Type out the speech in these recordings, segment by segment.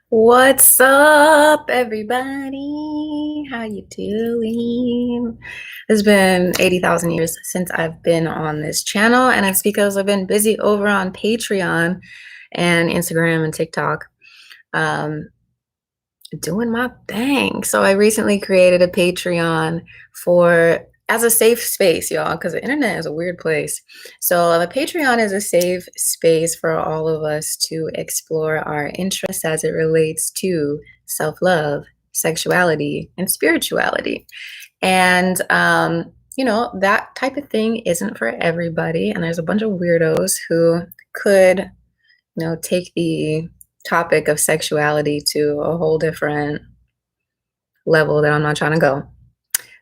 What's up, everybody? How you doing? It's been 80,000 years since I've been on this channel, and it's because I've been busy over on Patreon and Instagram and TikTok, um, doing my thing. So I recently created a Patreon for as a safe space, y'all, because the internet is a weird place. So the Patreon is a safe space for all of us to explore our interests as it relates to self-love, sexuality, and spirituality. And that type of thing isn't for everybody. And there's a bunch of weirdos who could, take the topic of sexuality to a whole different level that I'm not trying to go.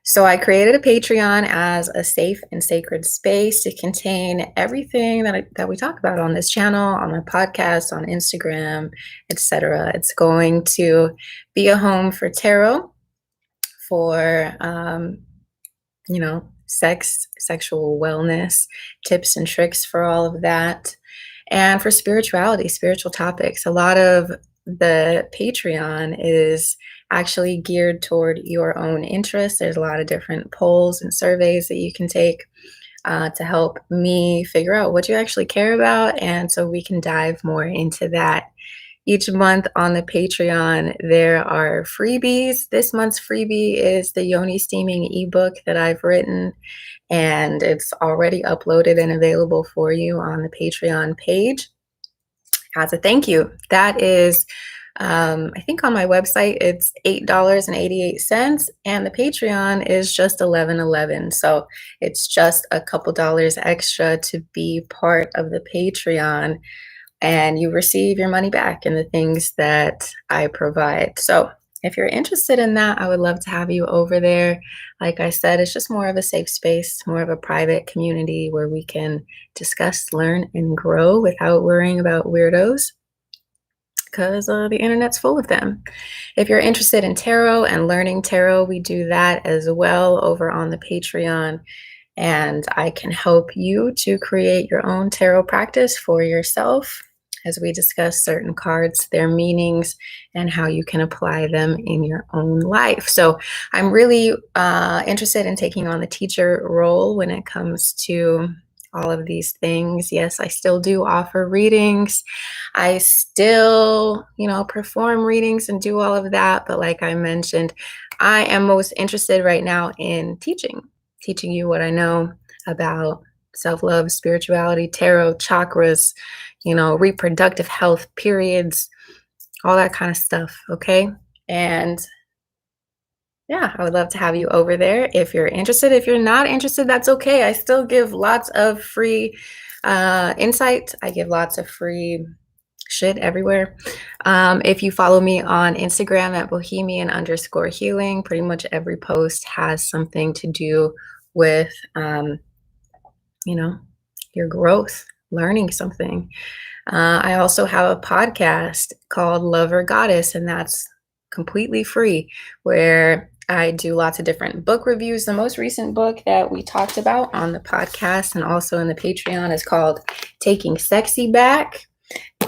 So I created a Patreon as a safe and sacred space to contain everything that we talk about on this channel, on my podcast, on Instagram, etc. It's going to be a home for tarot, for sex, sexual wellness, tips and tricks for all of that, and for spirituality, spiritual topics. A lot of the Patreon is actually geared toward your own interests. There's a lot of different polls and surveys that you can take to help me figure out what you actually care about. And so we can dive more into that. Each month on the Patreon, there are freebies. This month's freebie is the Yoni Steaming ebook that I've written, and it's already uploaded and available for you on the Patreon page as a thank you. That is, I think on my website, it's $8.88, and the Patreon is just $11.11. So it's just a couple dollars extra to be part of the Patreon, and you receive your money back in the things that I provide. So if you're interested in that, I would love to have you over there. Like I said, it's just more of a safe space, more of a private community where we can discuss, learn, and grow without worrying about weirdos, because the internet's full of them. If you're interested in tarot and learning tarot, we do that as well over on the Patreon. And I can help you to create your own tarot practice for yourself as we discuss certain cards, their meanings, and how you can apply them in your own life. So I'm really interested in taking on the teacher role when it comes to all of these things. Yes, I still do offer readings. I still, perform readings and do all of that. But like I mentioned, I am most interested right now in teaching you what I know about self-love, spirituality, tarot, chakras, reproductive health, periods, all that kind of stuff. Okay. And yeah, I would love to have you over there if you're interested. If you're not interested, that's okay. I still give lots of free insight. I give lots of free shit everywhere. If you follow me on Instagram at bohemian_healing, pretty much every post has something to do with, your growth, learning something. I also have a podcast called Lover Goddess, and that's completely free, where I do lots of different book reviews. The most recent book that we talked about on the podcast and also in the Patreon is called Taking Sexy Back.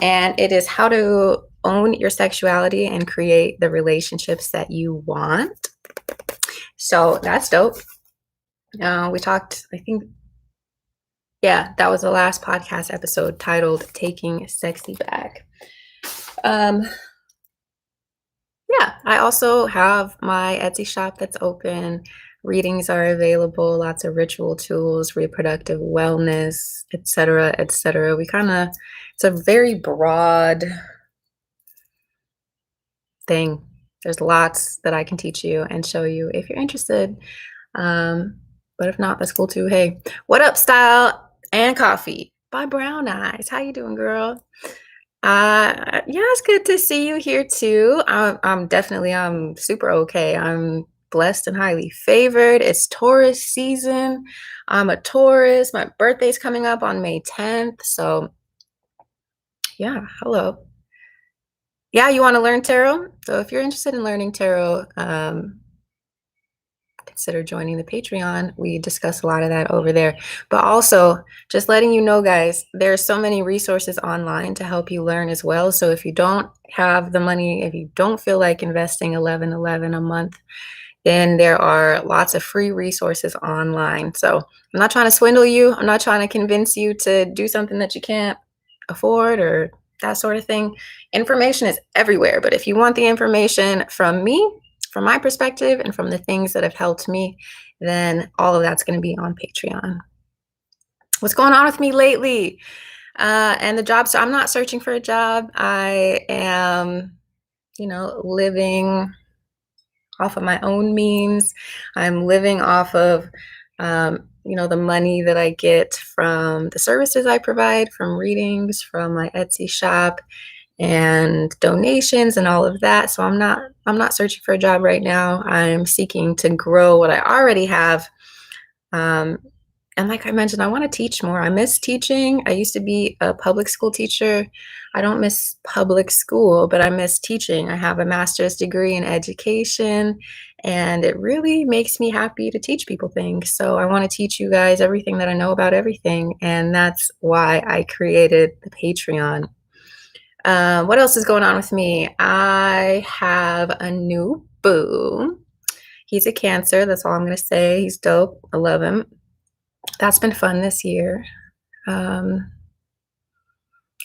And it is how to own your sexuality and create the relationships that you want. So that's dope. We talked, I think, yeah, that was the last podcast episode titled Taking Sexy Back. Yeah, I also have my Etsy shop that's open. Readings are available, lots of ritual tools, reproductive wellness, etc., etc. It's a very broad thing. There's lots that I can teach you and show you if you're interested. But if not, that's cool too. Hey, what up, Style and Coffee by Brown Eyes? How you doing, girl? Yeah, it's good to see you here too. I'm super okay. I'm blessed and highly favored. It's Taurus season. I'm a Taurus. My birthday's coming up on May 10th. So yeah, hello. Yeah, you want to learn tarot? So if you're interested in learning tarot, consider joining the Patreon, we discuss a lot of that over there. But also, just letting you know, guys, there's so many resources online to help you learn as well. So if you don't have the money, if you don't feel like investing 11.11 a month, then there are lots of free resources online. So I'm not trying to swindle you. I'm not trying to convince you to do something that you can't afford or that sort of thing. Information is everywhere. But if you want the information from me, from my perspective, and from the things that have helped me, then all of that's going to be on Patreon. What's going on with me lately? And the job. So I'm not searching for a job. I am, living off of my own means. I'm living off of, the money that I get from the services I provide, from readings, from my Etsy shop, and donations, and all of that. So I'm not searching for a job right now. I'm seeking to grow what I already have. Um, and like I mentioned, I want to teach more. I miss teaching. I used to be a public school teacher. I don't miss public school, but I miss teaching. I have a master's degree in education, and it really makes me happy to teach people things. So I want to teach you guys everything that I know about everything. And that's why I created the Patreon. What else is going on with me? I have a new boo. He's a Cancer. That's all I'm going to say. He's dope. I love him. That's been fun this year. Um,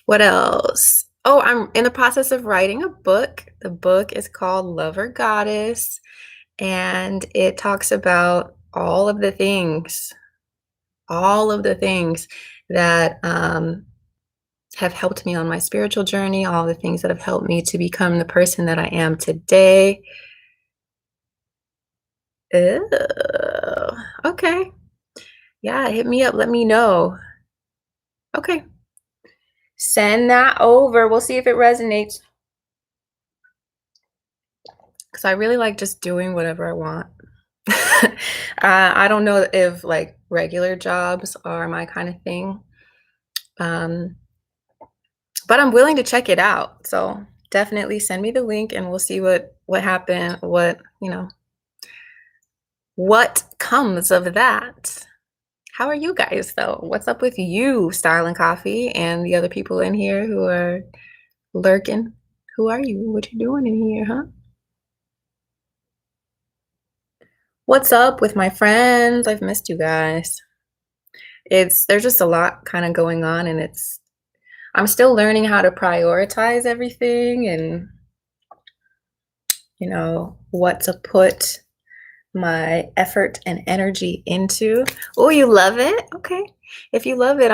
what else? Oh, I'm in the process of writing a book. The book is called Lover Goddess, and it talks about all of the things that have helped me on my spiritual journey, all the things that have helped me to become the person that I am today. Ew. Okay. Yeah, hit me up. Let me know. Okay. Send that over. We'll see if it resonates. Because I really like just doing whatever I want. I don't know if like regular jobs are my kind of thing. Um, but I'm willing to check it out. So definitely send me the link and we'll see what happened, what comes of that. How are you guys though? What's up with you, Style and Coffee, and the other people in here who are lurking? Who are you? What you doing in here, huh? What's up with my friends? I've missed you guys. There's just a lot kind of going on, and I'm still learning how to prioritize everything and what to put my effort and energy into. Oh, you love it? Okay. If you love it,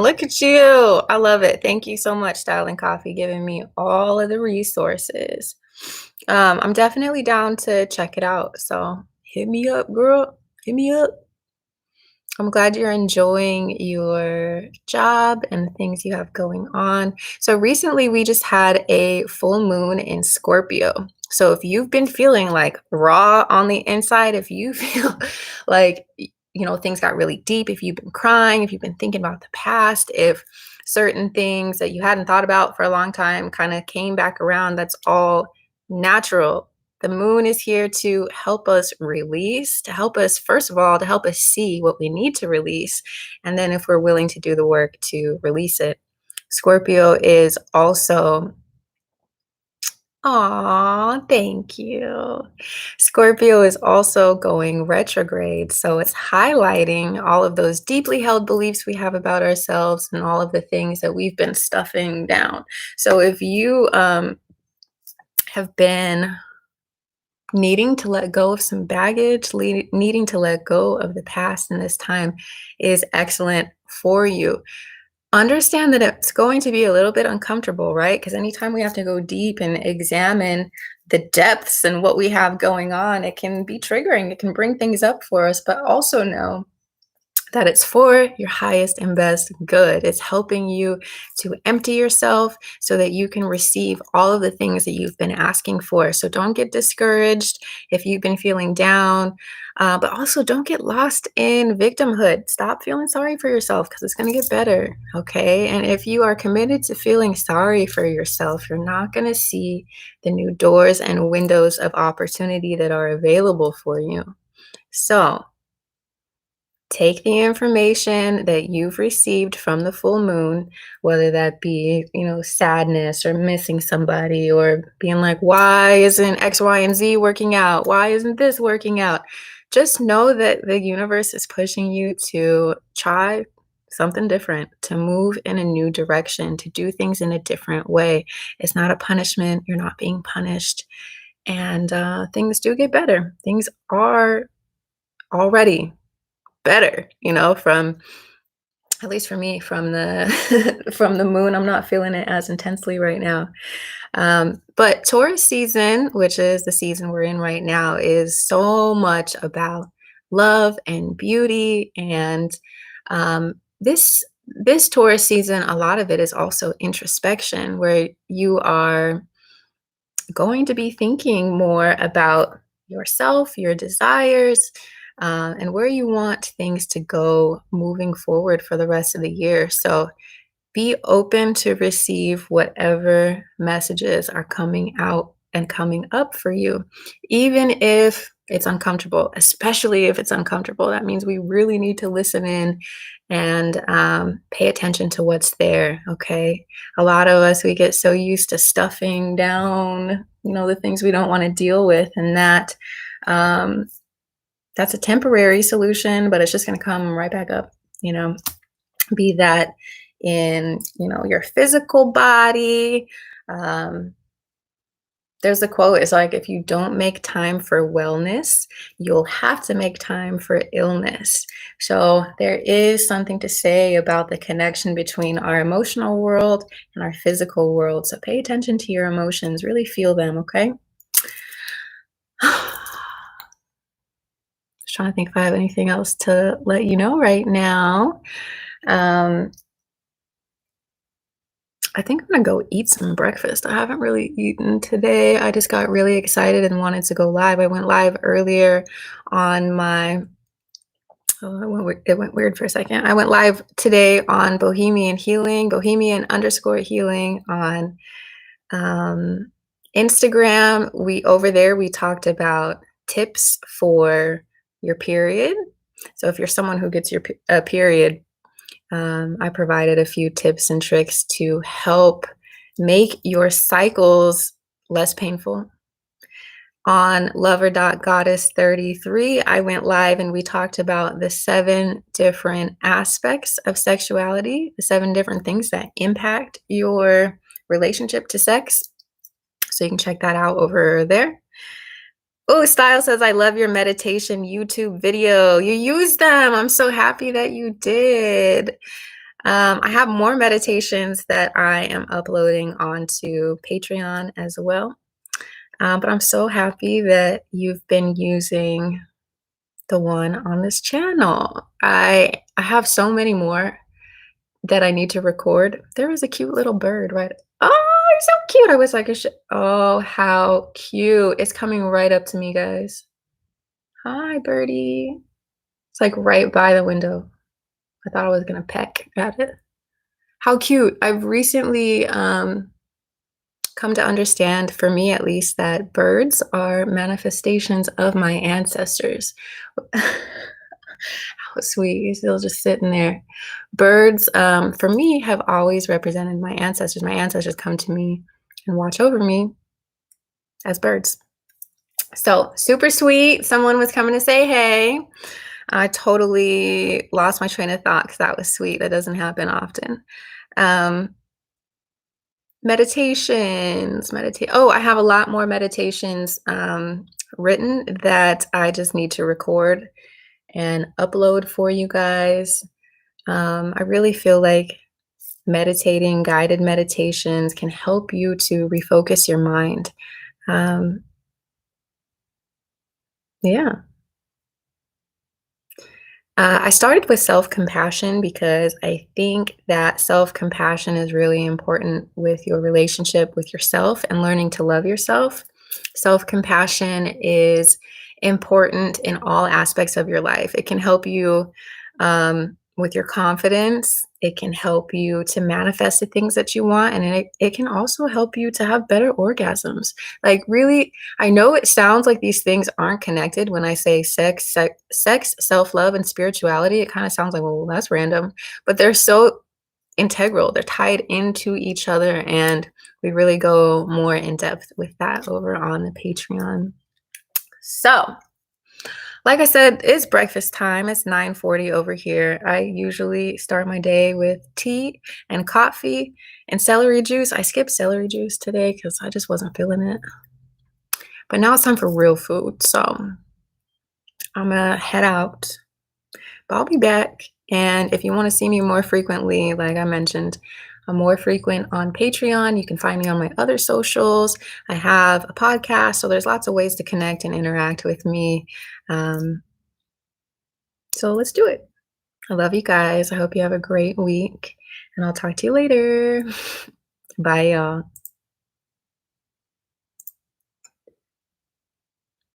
look at you. I love it. Thank you so much, Style and Coffee, giving me all of the resources. I'm definitely down to check it out. So hit me up, girl. Hit me up. I'm glad you're enjoying your job and the things you have going on. So recently we just had a full moon in Scorpio. So if you've been feeling like raw on the inside, if you feel like things got really deep, if you've been crying, if you've been thinking about the past, if certain things that you hadn't thought about for a long time kind of came back around, that's all natural. The moon is here to help us release, to help us, first of all, to help us see what we need to release. And then if we're willing to do the work to release it. Scorpio is also, aw, thank you. Scorpio is also going retrograde. So it's highlighting all of those deeply held beliefs we have about ourselves and all of the things that we've been stuffing down. So if you have been needing to let go of some baggage, needing to let go of the past in this time is excellent for you. Understand that it's going to be a little bit uncomfortable, right? Because anytime we have to go deep and examine the depths and what we have going on, it can be triggering. It can bring things up for us, but also know that it's for your highest and best good. It's helping you to empty yourself so that you can receive all of the things that you've been asking for. So don't get discouraged if you've been feeling down, but also don't get lost in victimhood. Stop feeling sorry for yourself because it's going to get better. Okay. And if you are committed to feeling sorry for yourself, you're not going to see the new doors and windows of opportunity that are available for you. So, take the information that you've received from the full moon, whether that be, sadness or missing somebody or being like, why isn't X, Y, and Z working out? Why isn't this working out? Just know that the universe is pushing you to try something different, to move in a new direction, to do things in a different way. It's not a punishment. You're not being punished. And things do get better. Things are already better, from at least for me, from the from the moon. I'm not feeling it as intensely right now. But Taurus season, which is the season we're in right now, is so much about love and beauty. And this Taurus season, a lot of it is also introspection, where you are going to be thinking more about yourself, your desires, and where you want things to go moving forward for the rest of the year. So be open to receive whatever messages are coming out and coming up for you, even if it's uncomfortable, especially if it's uncomfortable. That means we really need to listen in and pay attention to what's there. Okay. A lot of us, we get so used to stuffing down, the things we don't want to deal with. And um, that's a temporary solution, but it's just going to come right back up, you know be that in your physical body. um, there's a quote, it's like, if you don't make time for wellness, you'll have to make time for illness. So there is something to say about the connection between our emotional world and our physical world. So pay attention to your emotions, really feel them. Okay. Just trying to think if I have anything else to let you know right now. um, I think I'm gonna go eat some breakfast. I haven't really eaten today. I just got really excited and wanted to go live. I went live earlier on my it went weird for a second. I went live today on Bohemian Healing, Bohemian_healing on um, Instagram. Over there we talked about tips for your period. So if you're someone who gets your period, I provided a few tips and tricks to help make your cycles less painful. On lover.goddess33, I went live and we talked about the 7 different aspects of sexuality, the 7 different things that impact your relationship to sex. So you can check that out over there. Oh, Style says, I love your meditation YouTube video. You used them. I'm so happy that you did. I have more meditations that I am uploading onto Patreon as well. But I'm so happy that you've been using the one on this channel. I have so many more that I need to record. There is a cute little bird, right? Oh, you're so cute. I was like, oh, how cute. It's coming right up to me, guys. Hi, birdie. It's like right by the window. I thought I was gonna peck at it. How cute. I've recently come to understand, for me at least, that birds are manifestations of my ancestors. How sweet. You're still just sitting there. Birds, for me, have always represented my ancestors. My ancestors come to me and watch over me as birds. So super sweet. Someone was coming to say hey. I totally lost my train of thought because that was sweet. That doesn't happen often. Meditations, oh, I have a lot more meditations written that I just need to record and upload for you guys. I really feel like meditating, guided meditations can help you to refocus your mind. Yeah. I started with self-compassion because I think that self-compassion is really important with your relationship with yourself and learning to love yourself. Self-compassion is important in all aspects of your life. It can help you with your confidence. It can help you to manifest the things that you want, and it can also help you to have better orgasms. Like, really, I know it sounds like these things aren't connected when I say sex, self-love, and spirituality. It kind of sounds like, well, that's random, but they're so integral. They're tied into each other, and we really go more in depth with that over on the Patreon. So, like I said, it's breakfast time. It's 9:40 over here. I usually start my day with tea and coffee and celery juice. I skipped celery juice today because I just wasn't feeling it. But now it's time for real food. So I'm gonna head out, but I'll be back. And if you want to see me more frequently, like I mentioned, I'm more frequent on Patreon. You can find me on my other socials. I have a podcast, so there's lots of ways to connect and interact with me. Um, so let's do it. I love you guys. I hope you have a great week, and I'll talk to you later. Bye, y'all.